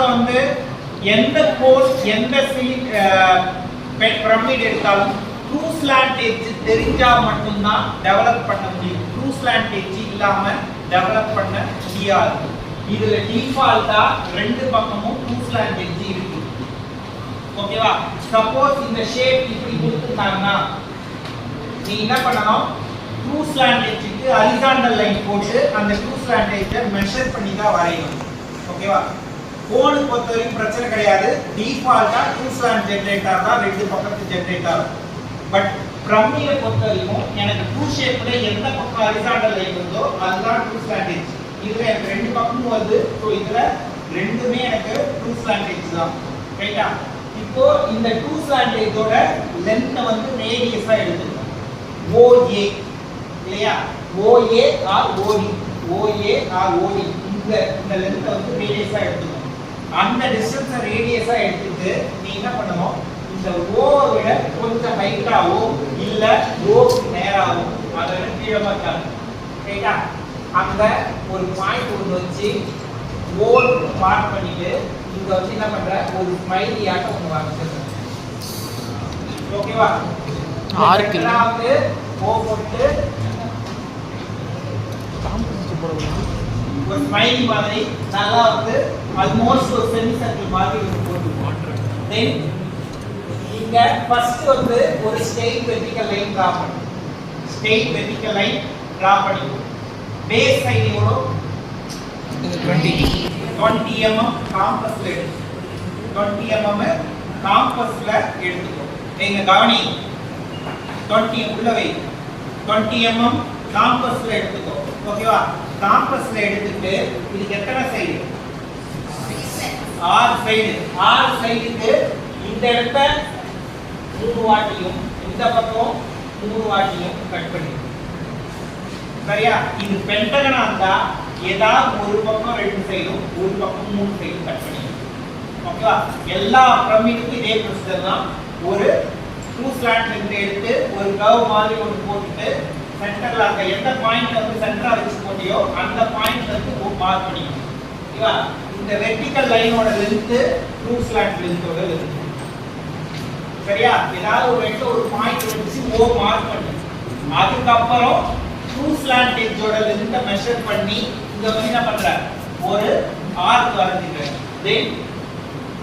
பார்த்தோம் வந்து எந்த கோர்ஸ் எந்த பிரமிட் எடுத்தாலும் ட்ரூ ஸ்லாண்ட் எட்ஜ் தெரிஞ்சா மட்டும்தான் டெவலப் பண்ண முடியும். ட்ரூ ஸ்லாண்ட் எட்ஜ் இல்லாம டெவலப் பண்ண முடியாது. இதுல டிஃபால்ட்டா ரெண்டு பக்கமும் ட்ரூ ஸ்லாண்ட் எட்ஜ் இருக்கு. ஓகேவா? சப்போஸ் இந்த ஷேப் இப்படி கொடுத்துட்டாங்கன்னா நீ என்ன பண்ணணும், ட்ரூ ஸ்லாண்ட் எட்ஜுக்கு ஹரிசாண்டல் லைன் போட்டு அந்த ட்ரூ ஸ்லாண்ட் எட்ஜை மெஷர் பண்ணி தான் வரையணும். ஓகேவா? கோடு பொறுத்தவரைக்கும் பிரச்சனை கிடையாது. டிஃபால்ட்டா ட்ரூ ஸ்லாண்ட் ஜெனரேட்டர் தான் ரெண்டு பக்கத்து ஜெனரேட்டர். பட் பிரமிடை பொறுத்தவரைக்கும் எனக்கு ட்ரூ ஷேப்ல எந்த பக்கம் ஹரிசாண்டல் லைன் வருதோ அதுதான் ட்ரூ ஸ்லாண்ட் எட்ஜ். இதுல எனக்கு ரெண்டு பக்கமும் வருது. ஸோ இதுல ரெண்டுமே எனக்கு ட்ரூ ஸ்லாண்ட் எட்ஜ் தான். ரைட்டா? இப்போ இந்த ட்ரூ ஸ்லாண்ட் எட்ஜோட லென்த் வந்து ரேடியஸா எடுத்துக்கணும். OA இல்லையா? OA or OD, OA or OD இந்த லென்த் வந்து ரேடியஸா எடுத்துக்கணும். அந்த டிஸ்டன்ஸை ரேடியஸா எடுத்துட்டு நீ என்ன பண்ணணும், இந்த ஓவை விட கொஞ்சம் ஹைட்டாவோ இல்ல ஓக்கு நேராவோ அதை விட கீழே பார்த்தாங்க. ரைட்டா? அங்க ஒரு பாயிண்ட் ஒன்று வச்சு ஓ மார்க் பண்ணிட்டு இங்க வச்சு என்ன பண்ற, ஒரு ஸ்மைலி ஆட்டம் ஒன்று வரைச்சிருக்க. ஓகேவா? ஆர்க்கு ஓ போட்டு ஒரு ஸ்மைலி மாதிரி நல்லா வந்து ஆல்மோஸ்ட் ஒரு செமி சர்க்கிள் மாதிரி போட்டு தென் இங்க ஃபர்ஸ்ட் வந்து ஒரு ஸ்ட்ரெயிட் வெர்டிகல் லைன் டிரா பண்ணு. ஸ்ட்ரெயிட் வெர்டிகல் லைன் டிரா பண்ணி பேஸ் சைடு எவ்வளோ 20 mm காம்பஸ்ல எடு. 20 mm காம்பஸ்ல எடுத்துக்கோ. நீங்க கவனி, 20 உள்ள வை. 20 mm காம்பஸ்ல எடுத்துக்கோ. ஓகேவா? காம்பஸ்ல எடுத்துட்டு இதுக்கு எத்தனை சைடு? 6 சைடு. 6 சைடுக்கு இந்த இடத்த 3 வாட்டியும் இந்த பக்கம் 3 வாட்டியும் கட் பண்ணி. சரியா? இது பென்டகனா இருந்தா ஏதாவது ஒரு பக்கம் 2 சைடும் ஒரு பக்கம் 3 சைடும் கட் பண்ணி. ஓகேவா? எல்லா பிரமிடுக்கும் இதே ப்ரொசீஜர் தான். ஒரு ட்ரூ ஸ்லாண்ட் இருந்து எடுத்து ஒரு கர்வ் மாதிரி ஒன்று போட்டுட்டு சென்டர்ல இருக்க எந்த பாயிண்ட் வந்து சென்டரா வச்சு போட்டியோ அந்த பாயிண்ட்ல இருந்து மார்க் பண்ணிக்கணும். ஓகேவா? இந்த வெர்டிகல் லைனோட லென்த் ட்ரூ ஸ்லாண்ட் லென்த்தோட லென்த். சரியா? ஏதாவது ஒரு இடத்துல ஒரு பாயிண்ட் வச்சு ஓ மார்க் பண்ணு. அதுக்கு அப்புறம் ட்ரூ ஸ்லாண்ட் எட்ஜோட லென்த்தை மெஷர் பண்ணி இங்க வந்து என்ன பண்ற, ஒரு ஆர்க் வரைஞ்சிக்க. தென்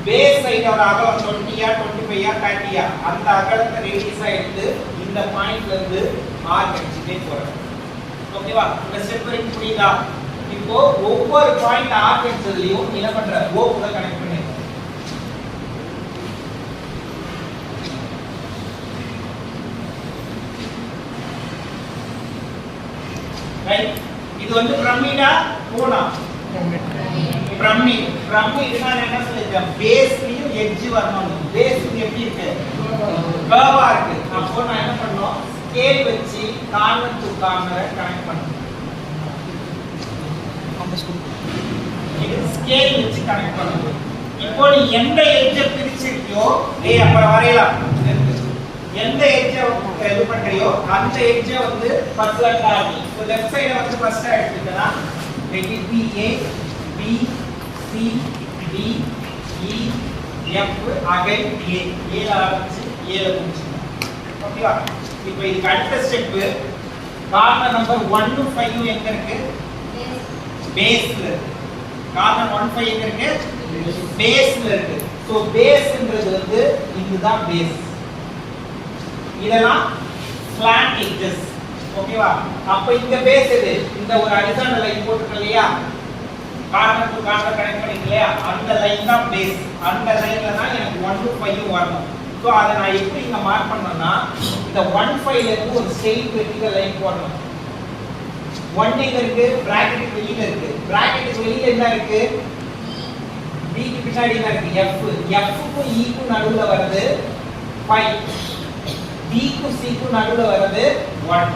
பேஸ் சைடோட அகலம் 20 25 30 அந்த அகலத்தை ரேடியஸா எடுத்து இந்த பாயிண்ட்ல இருந்து ஆர்க் அடிச்சிட்டே போற. ஓகேவா? இந்த ஸ்டெப் வரைக்கும் புரியுதா? இப்போ ஒவ்வொரு பாயிண்ட் ஆர்க் அடிச்சதுலயும் என்ன பண்ற, ஓ கூட கனெக்ட் பண்ணு. ரைட்? இது வந்து பிரமிடா கோனா? பிரமிட். பிரமிட்னா என்ன சொல்லிருக்கேன், பேஸ்லயும் எட்ஜ் வரணும். பேஸ் எப்படி இருக்கு? கர்வா இருக்கு. அப்போ நான் என்ன பண்ணனும், ஸ்கேல் வச்சு கார்னர் டு கார்னர் கனெக்ட் பண்ணனும். இது ஸ்கேல் வச்சு கனெக்ட் பண்ணனும். இப்போ நீ எந்த எட்ஜ் பிரிச்சிருக்கியோ டேய் அப்புறம் வரையலாம். எந்த எட்ஜ் இது பண்றியோ அந்த எட்ஜ் வந்து ஃபர்ஸ்ட்ல காட்டி. சோ லெஃப்ட் சைடுல வந்து ஃபர்ஸ்டா எடுத்துட்டா let it be A B C D E F again A. A ல ஆரம்பிச்சு A ல முடிச்சு. ஓகேவா? இப்போ இதுக்கு அடுத்த ஸ்டெப் கார்னர் நம்பர் 1 to 5 எங்க இருக்கு? பேஸ்ல. கார்னர் 1 5 எங்க இருக்கு? பேஸ்ல இருக்கு. சோ பேஸ்ன்றது வந்து இதுதான் பேஸ். இதெல்லாம் ஸ்லாண்ட் எட்ஜஸ். ஓகேவா? அப்ப இந்த பேஸ் எது? இந்த ஒரு ஹரிசாண்டல் லைன் போட்டுருக்க இல்லையா, கார்னர் டு கார்னர் கனெக்ட் பண்ணிக்கலையா, அந்த லைன் தான் பேஸ். அந்த லைன்ல தான் எனக்கு 1 to 5 வரணும். சோ அதை நான் எப்படி இங்க மார்க் பண்ணனும்னா, இந்த 1 5 ல இருந்து ஒரு ஸ்ட்ரெயிட் வெர்டிகல் லைன் போடணும். 1 எங்க இருக்கு? பிராக்கெட் வெளியில இருக்கு. பிராக்கெட் வெளியில என்ன இருக்கு? b க்கு பின்னாடி என்ன இருக்கு? f. f க்கும் e க்கும் நடுவுல வருது 5. b க்கு c க்கு நடுவுல வருது 1.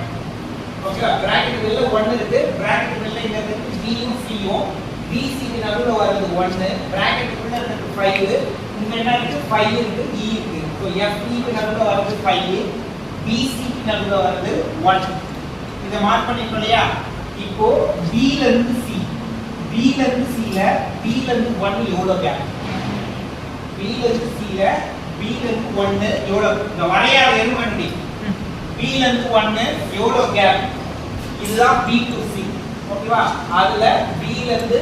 ஓகே? பிராக்கெட் வெளியில 1 இருக்கு. பிராக்கெட் வெளியில இங்க இருக்கு b யும் c யும். b c க்கு நடுவுல வருது 1. பிராக்கெட் உள்ள இருக்கு 5. இங்க என்ன இருக்கு? 5 இருக்கு, e இருக்கு. சோ f e க்கு நடுவுல வருது 5, b c க்கு நடுவுல வருது 1. இத மார்க் பண்ணிட்டோம் இல்லையா? இப்போ b ல இருந்து c, b ல இருந்து c ல b ல இருந்து 1 எவ்வளவு கேப்? B ல இருந்து C ல B ல இருந்து 1 எவ்வளவு இந்த வரையால எது பண்ணி B ல இருந்து 1 எவ்வளவு கேப் இதுதான் B to C ஓகேவா அதுல B ல இருந்து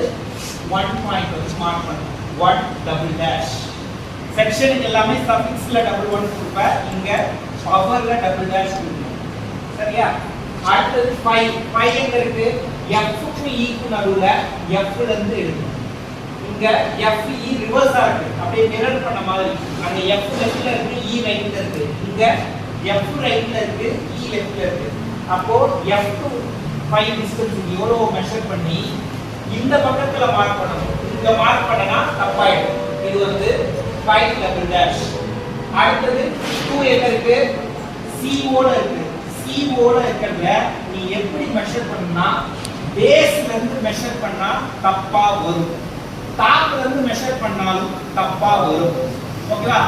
1 பாயிண்ட் வச்சு மார்க் பண்ணு 1 டபுள் டேஷ் செக்ஷனுக்கு எல்லாமே சஃபிக்ஸ்ல டபுள் 1 கொடுப்ப இங்க பவர்ல டபுள் டேஷ் கொடுக்கணும் சரியா அடுத்து 5 எங்க இருக்கு F க்கு E க்கு நடுவுல F ல இருந்து எடுக்கணும் இங்க F E ரிவர்ஸா இருக்கு அப்படியே மிரர் பண்ண மாதிரி அங்க F லெஃப்ட்ல இருக்கு E ரைட்ல இருக்கு இங்க F ரைட்ல இருக்கு E லெஃப்ட்ல இருக்கு அப்போ F to 5 டிஸ்டன்ஸ் எவ்வளவு மெஷர் பண்ணி இந்த பக்கத்துல மார்க் பண்ணணும் இங்க மார்க் பண்ணனா தப்பாயிடும் இது வந்து 5 டபுள் டேஷ் அடுத்து 2 எங்க இருக்கு CO ல இருக்கு CO ல இருக்கறத நீ எப்படி மெஷர் பண்ணா பேஸ்ல இருந்து மெஷர் பண்ணா தப்பா வரும் டாப்ல இருந்து மெஷர் பண்ணாலும் தப்பா வரும் ஓகேவா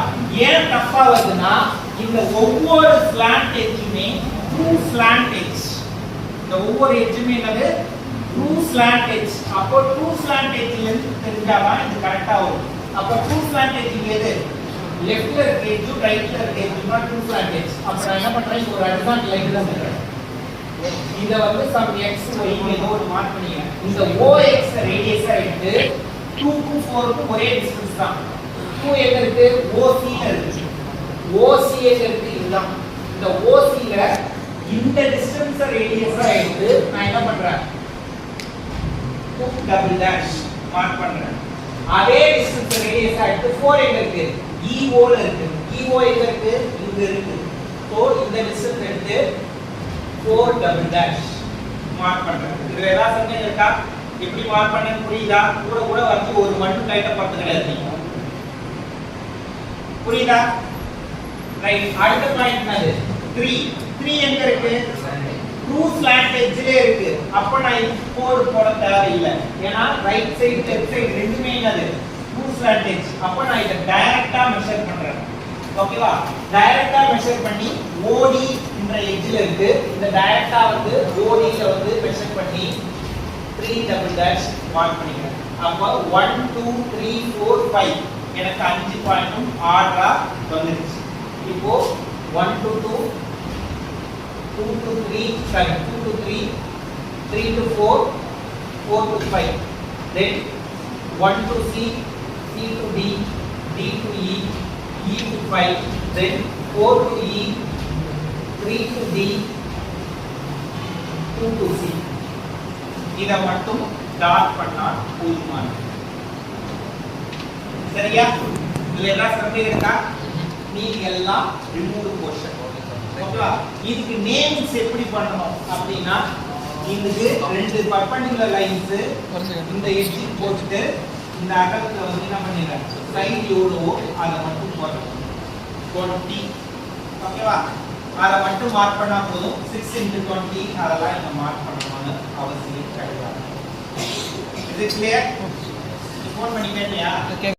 ஏன் தப்பா வருதுன்னா இந்த ஒவ்வொரு ஸ்லாண்ட் எட்ஜுமே ட்ரூ ஸ்லாண்ட் எட்ஜ் இந்த ஒவ்வொரு எட்ஜுமே என்னது ட்ரூ ஸ்லாண்ட் எட்ஜ் அப்போ ட்ரூ ஸ்லாண்ட் எட்ஜ்ல இருந்து தெரிஞ்சாதான் இது கரெக்ட்டா வரும் அப்போ ட்ரூ ஸ்லாண்ட் எட்ஜ் எது லெஃப்ட்ல இருக்க எட்ஜ் ரைட்ல இருக்க எட்ஜ் தான் ட்ரூ ஸ்லாண்ட் எட்ஜ் அப்ப நான் என்ன பண்றேன் ஒரு ஹரிசாண்டல் லைன் தான் பண்றேன் இத வந்து சம் x y ஏதோ ஒரு மார்க் பண்ணிங்க இந்த OX ரேடியஸா எடுத்து 2 க்கு 4 க்கு ஒரே டிஸ்டன்ஸ் தான் 2 எங்க இருக்கு OC ல இருக்கு OC எங்க இருக்கு இதுதான் இந்த OC ல இந்த டிஸ்டன்ஸ் ரேடியஸா எடுத்து நான் என்ன பண்றேன் 2 டபுள் டேஷ் மார்க் பண்றேன் அதே டிஸ்டன்ஸ் ரேடியஸா எடுத்து 4 எங்க இருக்கு EO ல இருக்கு EO எங்க இருக்கு இங்க இருக்கு சோ இந்த டிஸ்டன்ஸ் எடுத்து 4 டபுள் டேஷ் மார்க் பண்றேன் இதுல ஏதாவது சந்தேகம் இருக்கா எப்படி மார்க் பண்ணேன்னு புரியுதா கூட கூட வந்து ஒரு மட்டும் டைட்டா பார்த்து கிடையாது புரியுதா ரைட் அடுத்த பாயிண்ட் என்னது 3 எங்க இருக்கு ட்ரூ ஸ்லாண்ட் எட்ஜ்ல இருக்கு அப்ப நான் கோட் போட தேவையில்லை ஏன்னா ரைட் சைடு லெஃப்ட் சைடு ரெண்டுமே என்னது ட்ரூ ஸ்லாண்ட் எட்ஜ் அப்ப நான் இத டைரக்ட்டா மெஷர் பண்றேன் ஓகேவா டைரக்ட்டா மெஷர் பண்ணி OD என்ற எட்ஜ்ல இருக்கு இந்த டைரக்ட்டா வந்து OD ல வந்து மெஷர் பண்ணி 3 டபுள் டேஷ் மார்க் பண்ணிக்கிறேன் அப்ப 1 2 3 4 5 எனக்கு 5 பாயிண்டும் ஆர்டரா வந்துருச்சு இப்போ 1 to 2 2 to 3 sorry 2 to 3 3 to 4 4 to 5 then 1 to C C to D D to E E to 5 then 4 to E 3 to D 2 to C இத மட்டும் டாட் பண்ணா போதுமானது சரியா இதுல எல்லாம் சந்தேகம் இருக்கா நீங்க எல்லாம் ரிமூவ் போர்ஷன் ஓகேவா இதுக்கு நேம்ஸ் எப்படி பண்ணனும் அப்படினா இதுக்கு ரெண்டு பர்பெண்டிகுலர் லைன்ஸ் இந்த எட்ஜ் போட்டுட்டு இந்த அகலத்துல வந்து என்ன பண்ணுங்க சைடு எவ்வளவோ அத மட்டும் போடணும் 20 ஓகேவா அத மட்டும் மார்க் பண்ணா போதும் 6 * 20 அதெல்லாம் இங்க மார்க் பண்ணணும்னு அவசியம் கிடையாது இது கிளியர் ஃபோன் பண்ணி கேட்டியா